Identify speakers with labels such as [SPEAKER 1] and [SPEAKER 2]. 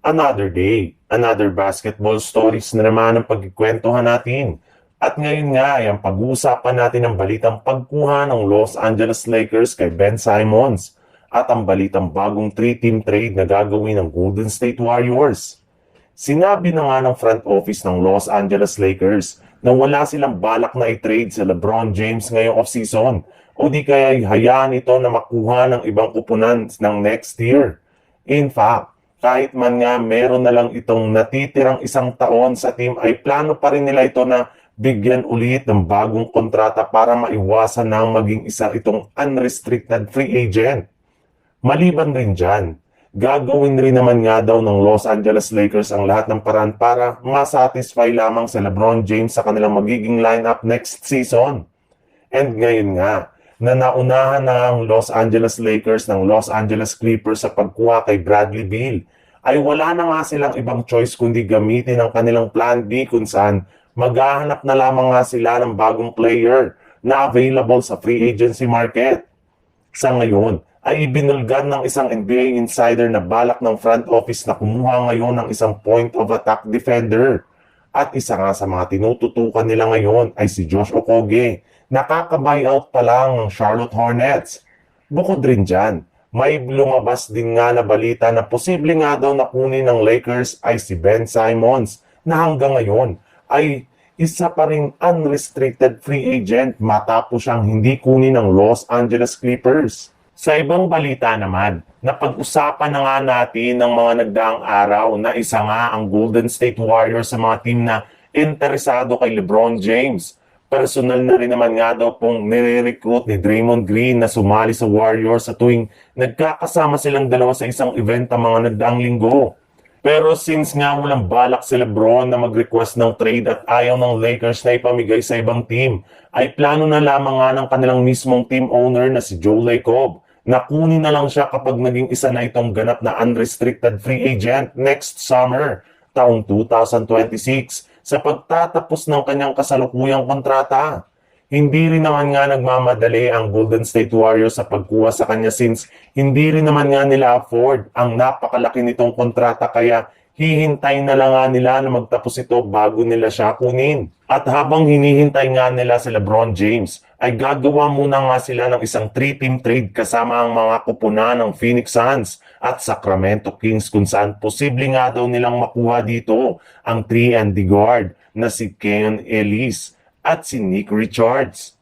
[SPEAKER 1] Another day, another basketball stories na naman ang pagkikwentuhan natin. At ngayon nga ay ang pag-uusapan natin ang balitang pagkuha ng Los Angeles Lakers kay Ben Simmons at ang balitang bagong 3-team trade na gagawin ng Golden State Warriors. Sinabi na nga ng front office ng Los Angeles Lakers na wala silang balak na i-trade sa LeBron James ngayong offseason o di kaya hayaan ito na makuha ng ibang kupunan ng next year. In fact, kahit man nga meron na lang itong natitirang isang taon sa team ay plano pa rin nila ito na bigyan ulit ng bagong kontrata para maiwasan na maging isa itong unrestricted free agent. Maliban rin dyan, gagawin rin naman nga daw ng Los Angeles Lakers ang lahat ng paraan para masatisfy lamang sa LeBron James sa kanilang magiging lineup next season. And ngayon nga, na naunahan na ang Los Angeles Lakers ng Los Angeles Clippers sa pagkuha kay Bradley Beal, ay wala na nga silang ibang choice kundi gamitin ang kanilang plan B kung saan maghahanap na lamang nga sila ng bagong player na available sa free agency market. Sa ngayon, ay ibinulgan ng isang NBA insider na balak ng front office na kumuha ngayon ng isang point of attack defender. At isa nga sa mga tinututukan nila ngayon ay si Josh Okogie, nakaka-buyout pa lang ng Charlotte Hornets. Bukod rin dyan, may lumabas din nga na balita na posible nga daw na kunin ng Lakers ay si Ben Simmons na hanggang ngayon ay isa pa ring unrestricted free agent matapos siyang hindi kunin ng Los Angeles Clippers. Sa ibang balita naman, napag-usapan na nga natin ng mga nagdaang araw na isa nga ang Golden State Warriors sa mga team na interesado kay LeBron James. Personal na rin naman nga daw pong nire-recruit ni Draymond Green na sumali sa Warriors sa tuwing nagkakasama silang dalawa sa isang event ang mga nagdaang linggo. Pero since nga walang balak si LeBron na mag-request ng trade at ayaw ng Lakers na ipamigay sa ibang team, ay plano na lamang nga ng kanilang mismong team owner na si Joe Lacob na kunin na lang siya kapag naging isa na itong ganap na unrestricted free agent next summer, taong 2026. Sa pagtatapos ng kanyang kasalukuyang kontrata. Hindi rin naman nga nagmamadali ang Golden State Warriors sa pagkuha sa kanya since hindi rin naman nga nila afford ang napakalaki nitong kontrata kaya hihintay na lang nga nila na magtapos ito bago nila siya kunin. At habang hinihintay nga nila si LeBron James, ay gagawa muna nga sila ng isang 3-team trade kasama ang mga kupunan ng Phoenix Suns at Sacramento Kings kung saan posible nga daw nilang makuha dito ang 3-and-D guard na si Keon Ellis at si Nick Richards.